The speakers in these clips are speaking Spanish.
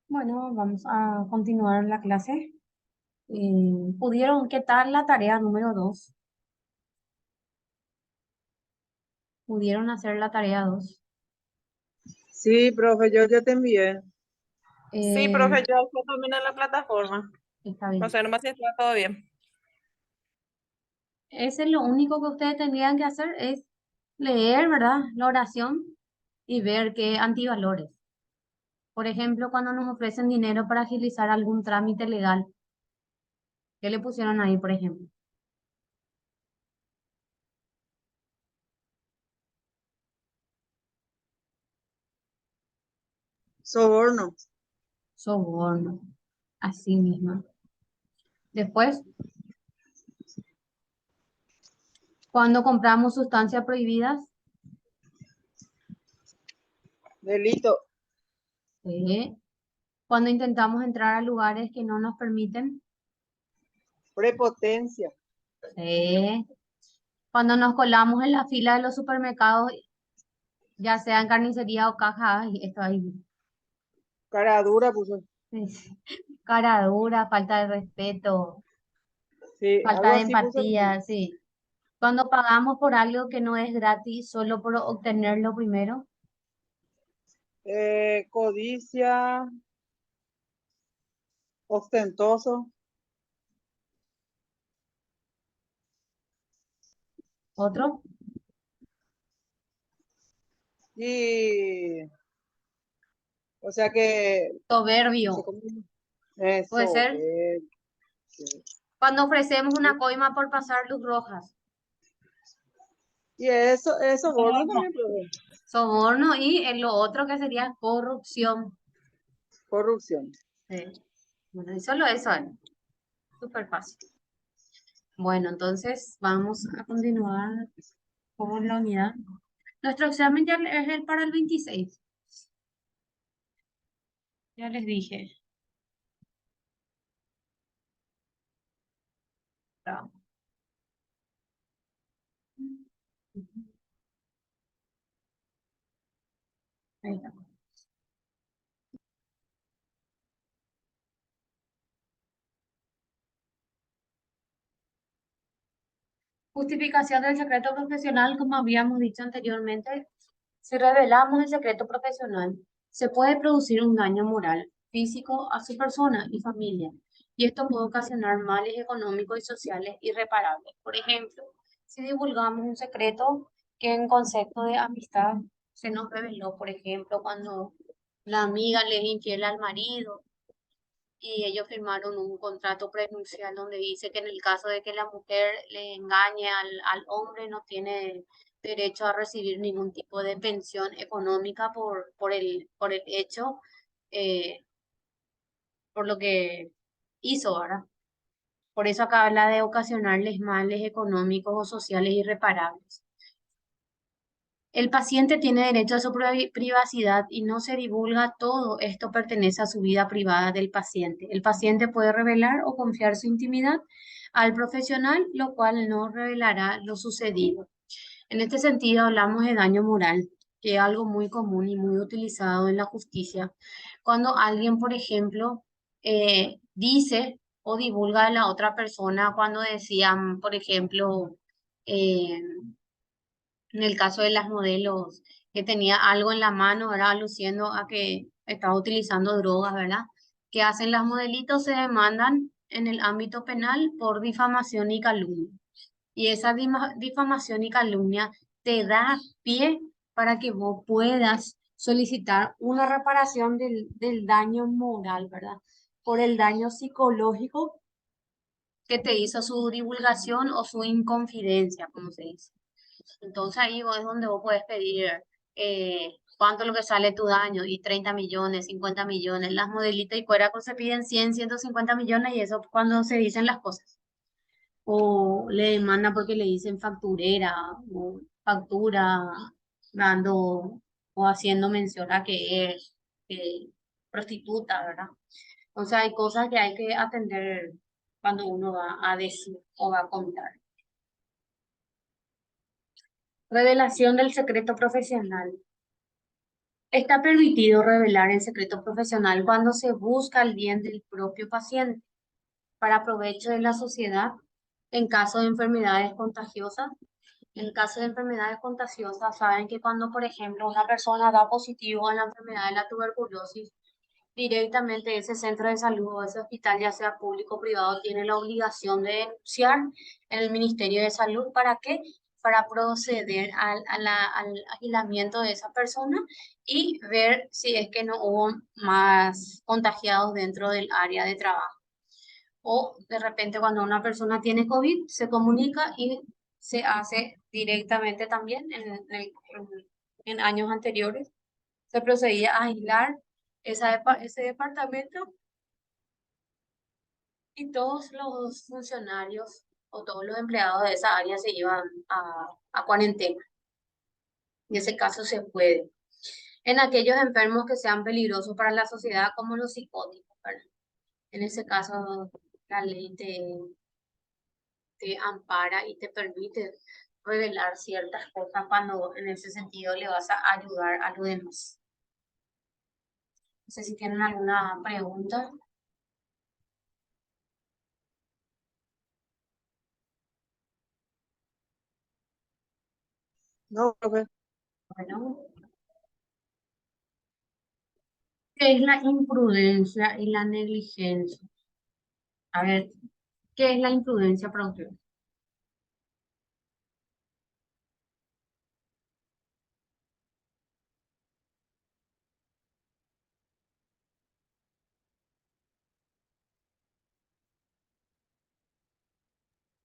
Bueno, vamos a continuar la clase. ¿Qué tal la tarea número 2? ¿Pudieron hacer la tarea 2? Sí, profe, yo te envié. Sí, profe, yo estoy también en la plataforma. Está No bien. sé, nomás si está todo bien. Ese es lo único que ustedes tendrían que hacer es leer, ¿verdad? La oración y ver qué antivalores. Por ejemplo, cuando nos ofrecen dinero para agilizar algún trámite legal, ¿qué le pusieron ahí, por ejemplo? Soborno. Soborno. Así mismo. Después, cuando compramos sustancias prohibidas, Delito. ¿sí? Cuando intentamos entrar a lugares que no nos permiten, Prepotencia. ¿sí? Cuando nos colamos en la fila de los supermercados, ya sea en carnicería o caja, ay, esto ahí, Cara dura, puso. es cara dura, falta de respeto, Sí, falta algo de así puso. empatía, sí. Cuando pagamos por algo que no es gratis solo por obtenerlo primero, Codicia, ostentoso. otro, Y, o sea que, no sé soberbio, cómo. puede Eso, ser. Cuando ofrecemos una coima por pasar luz rojas, y eso, es soborno también, profe. soborno y en lo otro que sería corrupción. Corrupción. Sí. Bueno, y solo eso, súper fácil. Bueno, entonces vamos a continuar con la unidad. Nuestro examen ya es el para el 26. Ya les dije. Bravo. Ahí está. Justificación del secreto profesional, como habíamos dicho anteriormente. Si revelamos el secreto profesional, se puede producir un daño moral, físico a su persona y familia, y esto puede ocasionar males económicos y sociales irreparables. Por ejemplo, si divulgamos un secreto que en concepto de amistad se nos reveló, por ejemplo, cuando la amiga le es infiel al marido y ellos firmaron un contrato prenupcial donde dice que en el caso de que la mujer le engañe al hombre no tiene derecho a recibir ningún tipo de pensión económica por el hecho, eh, por lo que hizo, ¿verdad? Por eso acá habla de ocasionarles males económicos o sociales irreparables. El paciente tiene derecho a su privacidad y no se divulga todo esto pertenece a su vida privada del paciente. El paciente puede revelar o confiar su intimidad al profesional, lo cual no revelará lo sucedido. En este sentido, hablamos de daño moral, que es algo muy común y muy utilizado en la justicia. Cuando alguien, por ejemplo, dice o divulga a la otra persona, cuando decían, por ejemplo, eh, en el caso de las modelos, que tenía algo en la mano, ¿verdad? Aluciendo a que estaba utilizando drogas, ¿verdad? ¿Qué hacen las modelitos? Se demandan en el ámbito penal por difamación y calumnia. Y esa difamación y calumnia te da pie para que vos puedas solicitar una reparación del daño moral, ¿verdad? Por el daño psicológico que te hizo su divulgación o su inconfidencia, como se dice. Entonces ahí es donde vos puedes pedir cuánto es lo que sale tu daño y 30 millones, 50 millones. Las modelitas y cueracos se piden 100, 150 millones y eso cuando se dicen las cosas. O le demandan porque le dicen facturera o factura dando o haciendo mención a que es prostituta, ¿verdad? O sea, hay cosas que hay que atender cuando uno va a decir o va a contar. Revelación del secreto profesional. Está permitido revelar el secreto profesional cuando se busca el bien del propio paciente para provecho de la sociedad en caso de enfermedades contagiosas. En caso de enfermedades contagiosas, saben que cuando, por ejemplo, una persona da positivo a la enfermedad de la tuberculosis, directamente ese centro de salud o ese hospital, ya sea público o privado, tiene la obligación de denunciar en el Ministerio de Salud. ¿Para qué? Para proceder al aislamiento de esa persona y ver si es que no hubo más contagiados dentro del área de trabajo. O de repente cuando una persona tiene COVID, se comunica y se hace directamente también en años anteriores. Se procedía a aislar ese departamento y todos los funcionarios o todos los empleados de esa área se iban a cuarentena. En ese caso se puede. En aquellos enfermos que sean peligrosos para la sociedad, como los psicóticos, ¿verdad? En ese caso, la ley te ampara y te permite revelar ciertas cosas cuando en ese sentido le vas a ayudar a los demás. No sé si tienen alguna pregunta. No, profe. Bueno, ¿qué es la imprudencia y la negligencia? A ver, ¿qué es la imprudencia para usted?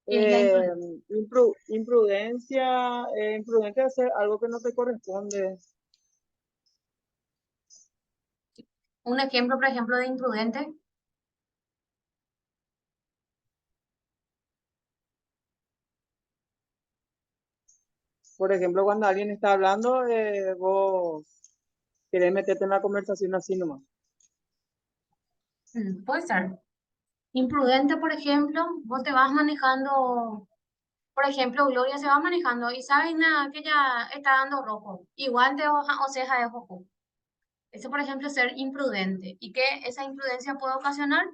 ¿Qué es la Eh, imprudencia? imprudencia, imprudencia es hacer algo que no te corresponde. Un ejemplo, por ejemplo, de imprudente. Por ejemplo, cuando alguien está hablando, vos querés meterte en una conversación así nomás. Puede ser. Imprudente, por ejemplo, vos te vas manejando, por ejemplo, Gloria se va manejando y sabes nada que ya está dando rojo. Igual de hoja o ceja de ojo. Eso, por ejemplo, es ser imprudente. ¿Y qué esa imprudencia puede ocasionar?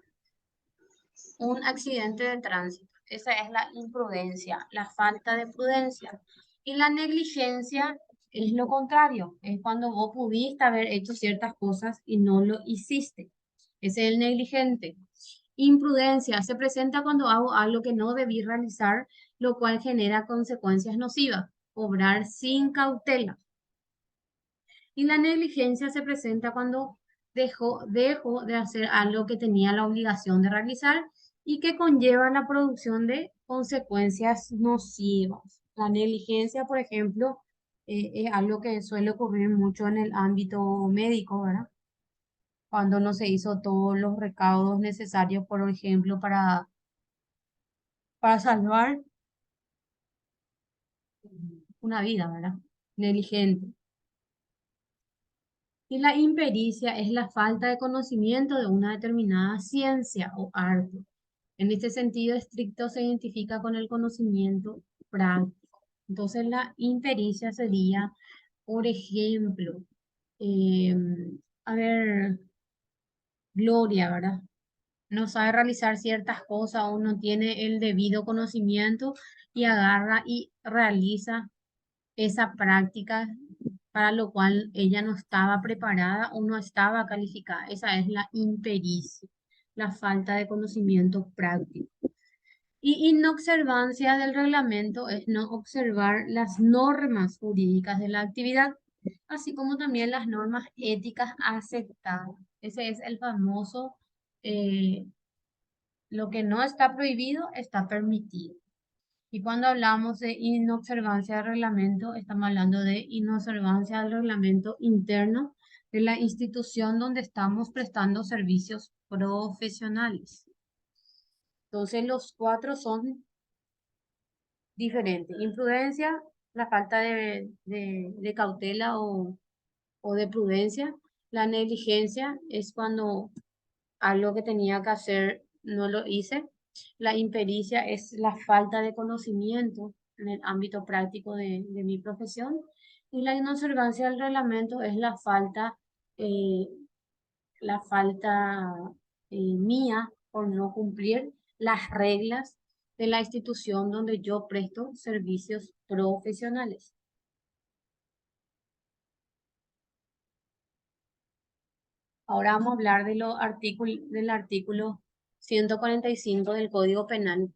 Un accidente de tránsito. Esa es la imprudencia, la falta de prudencia. Y la negligencia es lo contrario, es cuando vos pudiste haber hecho ciertas cosas y no lo hiciste. Ese es el negligente. Imprudencia se presenta cuando hago algo que no debí realizar, lo cual genera consecuencias nocivas. Obrar sin cautela. Y la negligencia se presenta cuando dejo de hacer algo que tenía la obligación de realizar y que conlleva la producción de consecuencias nocivas. La negligencia, por ejemplo, es algo que suele ocurrir mucho en el ámbito médico, ¿verdad? Cuando no se hizo todos los recaudos necesarios, por ejemplo, para salvar una vida, ¿verdad? Negligente. Y la impericia es la falta de conocimiento de una determinada ciencia o arte. En este sentido estricto se identifica con el conocimiento práctico. Entonces la impericia sería, por ejemplo, eh, a ver, Gloria, ¿verdad? No sabe realizar ciertas cosas o no tiene el debido conocimiento y agarra y realiza esa práctica para lo cual ella no estaba preparada o no estaba calificada. Esa es la impericia, la falta de conocimiento práctico. Y inobservancia del reglamento es no observar las normas jurídicas de la actividad, así como también las normas éticas aceptadas. Ese es el famoso, eh, lo que no está prohibido está permitido. Y cuando hablamos de inobservancia del reglamento, estamos hablando de inobservancia del reglamento interno de la institución donde estamos prestando servicios profesionales. Entonces, los cuatro son diferentes. Imprudencia, la falta de cautela o de prudencia. La negligencia es cuando algo que tenía que hacer no lo hice. La impericia es la falta de conocimiento en el ámbito práctico de mi profesión. Y la inobservancia del reglamento es eh, la falta mía por no cumplir las reglas de la institución donde yo presto servicios profesionales. Ahora vamos a hablar de del artículo 145 del Código Penal,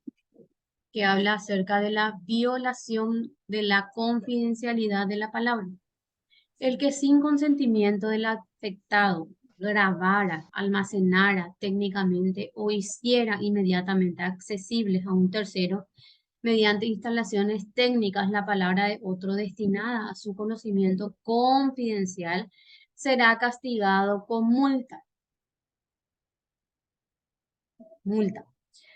que habla acerca de la violación de la confidencialidad de la palabra. El que sin consentimiento del afectado grabara, almacenara técnicamente o hiciera inmediatamente accesibles a un tercero mediante instalaciones técnicas la palabra de otro destinada a su conocimiento confidencial, será castigado con multa. Multa.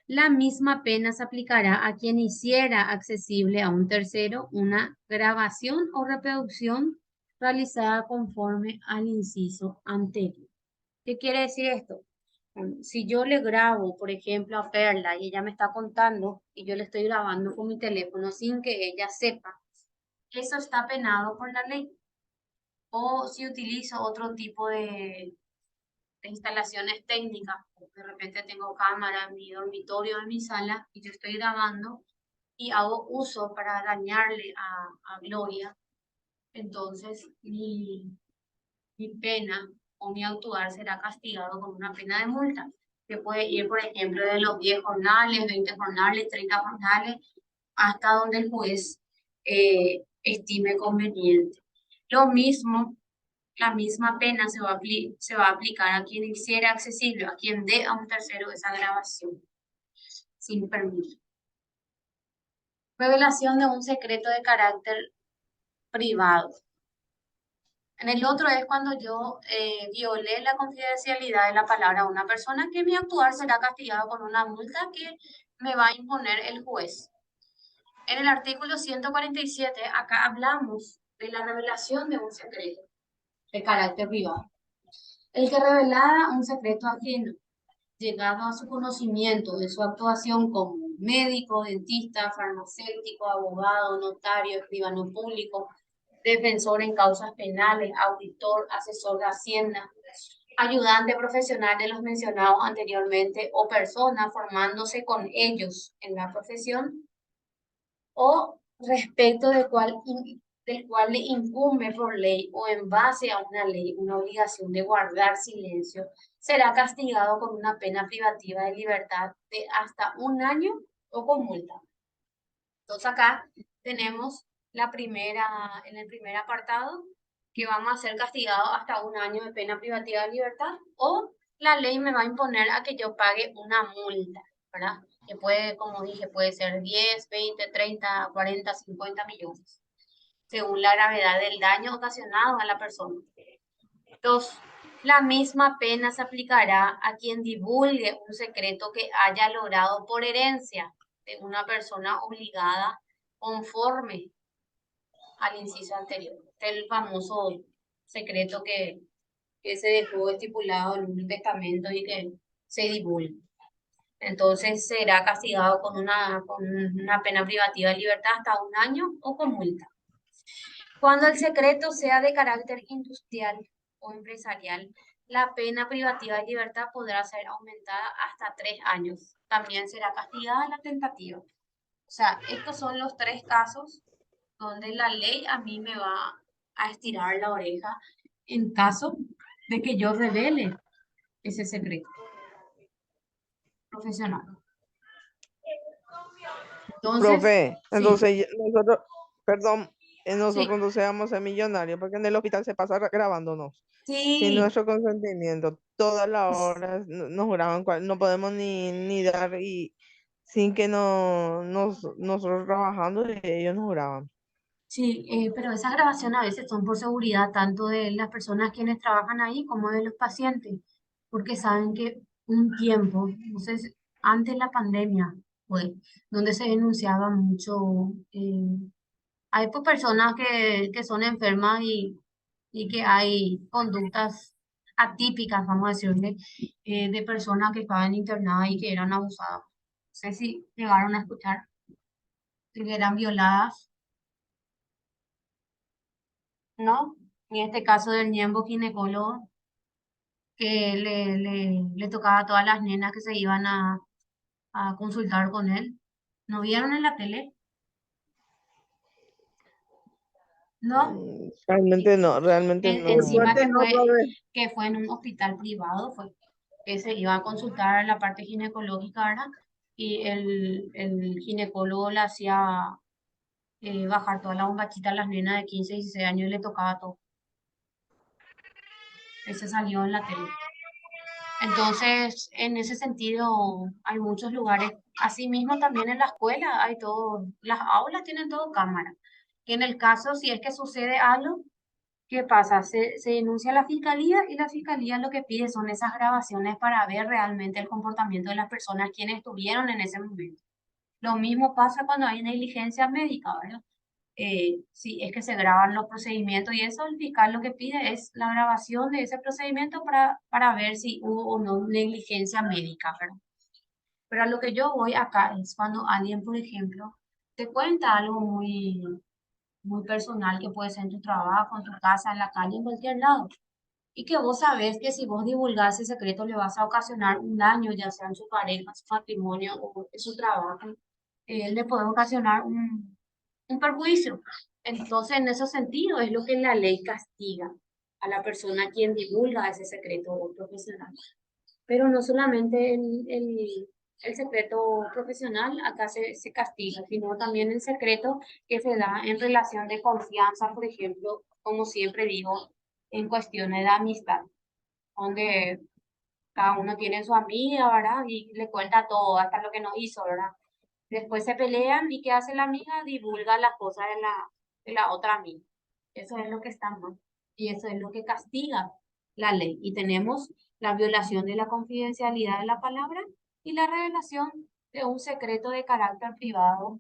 La misma pena se aplicará a quien hiciera accesible a un tercero una grabación o reproducción realizada conforme al inciso anterior. ¿Qué quiere decir esto? Si yo le grabo, por ejemplo, a Perla y ella me está contando y yo le estoy grabando con mi teléfono sin que ella sepa, eso está penado por la ley. O si utilizo otro tipo de instalaciones técnicas, de repente tengo cámara en mi dormitorio, en mi sala, y yo estoy grabando y hago uso para dañarle a Gloria, entonces mi pena o mi actuar será castigado con una pena de multa, que puede ir, por ejemplo, de los 10 jornales, 20 jornales, 30 jornales, hasta donde el juez estime conveniente. Lo mismo, la misma pena se va a aplicar a quien hiciera accesible, a quien dé a un tercero esa grabación sin permiso. Revelación de un secreto de carácter privado. En el otro es cuando yo violé la confidencialidad de la palabra a una persona, que mi actuar será castigado con una multa que me va a imponer el juez. En el artículo 147, acá hablamos de la revelación de un secreto de carácter privado. El que revelara un secreto ajeno, llegado a su conocimiento de su actuación como médico, dentista, farmacéutico, abogado, notario, escribano público, defensor en causas penales, auditor, asesor de Hacienda, ayudante profesional de los mencionados anteriormente o persona formándose con ellos en la profesión, o respecto del cual le incumbe por ley o en base a una ley una obligación de guardar silencio, será castigado con una pena privativa de libertad de hasta 1 año o con multa. Entonces acá tenemos en el primer apartado, que vamos a ser castigados hasta 1 año de pena privativa de libertad, o la ley me va a imponer a que yo pague una multa, ¿verdad? Que puede, como dije, puede ser 10, 20, 30, 40, 50 millones, según la gravedad del daño ocasionado a la persona. 2. La misma pena se aplicará a quien divulgue un secreto que haya logrado por herencia de una persona obligada conforme al inciso anterior. Este es el famoso secreto que se dejó estipulado en un testamento y que se divulga. Entonces será castigado con una pena privativa de libertad hasta 1 año o con multa. Cuando el secreto sea de carácter industrial o empresarial, la pena privativa de libertad podrá ser aumentada hasta 3 años. También será castigada la tentativa. O sea, estos son los 3 casos donde la ley a mí me va a estirar la oreja en caso de que yo revele ese secreto profesional. Entonces, Profe, sí, entonces nosotros, perdón, sí, nosotros entonces vamos a ser millonarios porque en el hospital se pasa grabándonos sin sí, nuestro consentimiento. Todas las horas nos graban, no podemos ni dar y sin que nosotros trabajando y ellos nos graban. sí, pero esas grabaciones a veces son por seguridad tanto de las personas quienes trabajan ahí como de los pacientes, porque saben que un tiempo, no sé, antes de la pandemia, fue donde se denunciaba mucho, hay pues personas que son enfermas y que hay conductas atípicas, vamos a decirle, de personas que estaban internadas y que eran abusadas. No sé si llegaron a escuchar que eran violadas. ¿no? En este caso del ñembo ginecólogo, que le tocaba a todas las nenas que se iban a consultar con él. ¿No vieron en la tele? ¿No? Realmente no, realmente Por no. Encima suerte no, profe. que fue en un hospital privado, fue que se iba a consultar la parte ginecológica, ¿verdad? Y el ginecólogo le hacía bajar toda la bombachita a las nenas de 15 y 16 años y le tocaba todo. Ese salió en la tele. Entonces, en ese sentido, hay muchos lugares. Asimismo, también en la escuela hay todo, las aulas tienen todo cámara. Y en el caso, si es que sucede algo, ¿qué pasa? Se denuncia a la fiscalía y la fiscalía lo que pide son esas grabaciones para ver realmente el comportamiento de las personas quienes estuvieron en ese momento. Lo mismo pasa cuando hay negligencia médica, ¿verdad? Si es que se graban los procedimientos y eso, el fiscal lo que pide es la grabación de ese procedimiento para ver si hubo o no negligencia médica, ¿verdad? Pero a lo que yo voy acá es cuando alguien, por ejemplo, te cuenta algo muy personal que puede ser en tu trabajo, en tu casa, en la calle, en cualquier lado. Y que vos sabés que si vos divulgás ese secreto le vas a ocasionar un daño, ya sea en su pareja, su patrimonio o en su trabajo, le puede ocasionar un perjuicio. Entonces, en ese sentido, es lo que la ley castiga a la persona quien divulga ese secreto profesional. Pero no solamente el secreto profesional acá se castiga, sino también el secreto que se da en relación de confianza, por ejemplo, como siempre digo, en cuestiones de amistad, donde cada uno tiene su amiga, ¿verdad? Y le cuenta todo, hasta lo que no hizo, ¿verdad? Después se pelean y ¿qué hace la amiga? Divulga las cosas de la otra amiga. Eso es lo que está mal. Y eso es lo que castiga la ley. Y tenemos la violación de la confidencialidad de la palabra y la revelación de un secreto de carácter privado.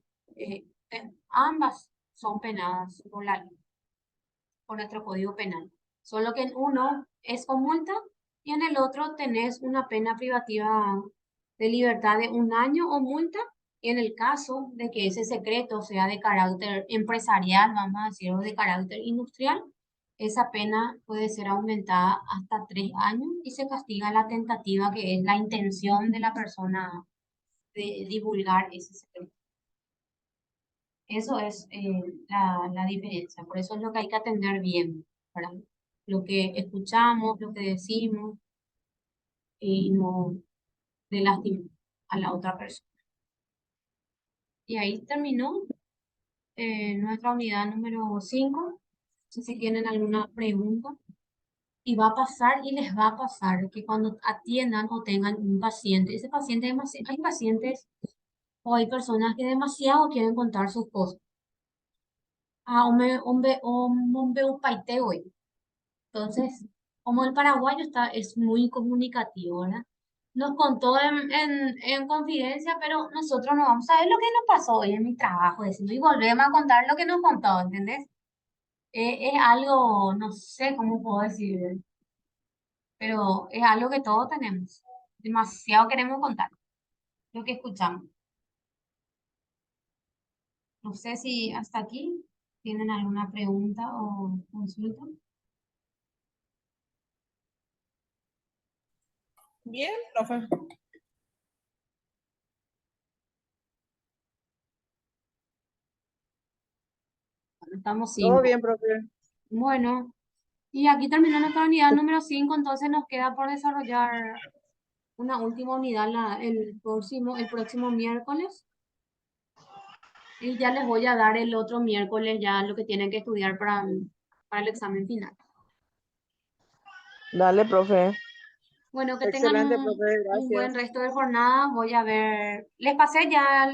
Ambas son penadas por la ley, por nuestro Código Penal. Solo que en uno es con multa y en el otro tenés una pena privativa de libertad de 1 año o multa. Y en el caso de que ese secreto sea de carácter empresarial, vamos a decirlo, de carácter industrial, esa pena puede ser aumentada hasta 3 años y se castiga la tentativa, que es la intención de la persona de divulgar ese secreto. Eso es la diferencia. Por eso es lo que hay que atender bien, ¿verdad? Lo que escuchamos, lo que decimos y no de lastimar a la otra persona. Y ahí terminó nuestra unidad número 5. No sé si tienen alguna pregunta. Y va a pasar y les va a pasar que cuando atiendan o tengan un paciente, ese paciente, hay pacientes o hay personas que demasiado quieren contar sus cosas. Hombre, un paite hoy. Entonces, como el paraguayo es muy comunicativo, ¿verdad? Nos contó en confidencia, pero nosotros no vamos a ver lo que nos pasó hoy en mi trabajo, decimos, y volvemos a contar lo que nos contó, ¿entendés? Es algo, no sé cómo puedo decir, pero es algo que todos tenemos. Demasiado queremos contar lo que escuchamos. No sé si hasta aquí tienen alguna pregunta o consulta. Bien, profe. Estamos Todo 5. bien, profe. Bueno. Y aquí terminó nuestra unidad número 5, entonces nos queda por desarrollar una última unidad el próximo miércoles. Y ya les voy a dar el otro miércoles ya lo que tienen que estudiar para el examen final. Dale, profe. Bueno, que tengan Excelente, profe. un buen Gracias. resto de jornada. Voy a ver, les pasé ya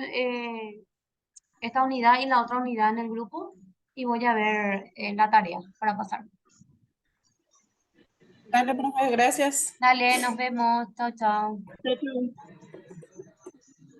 esta unidad y la otra unidad en el grupo y voy a ver la tarea para pasar. Dale, profe, gracias. Dale, nos vemos. Chao, chao. Chao, chao.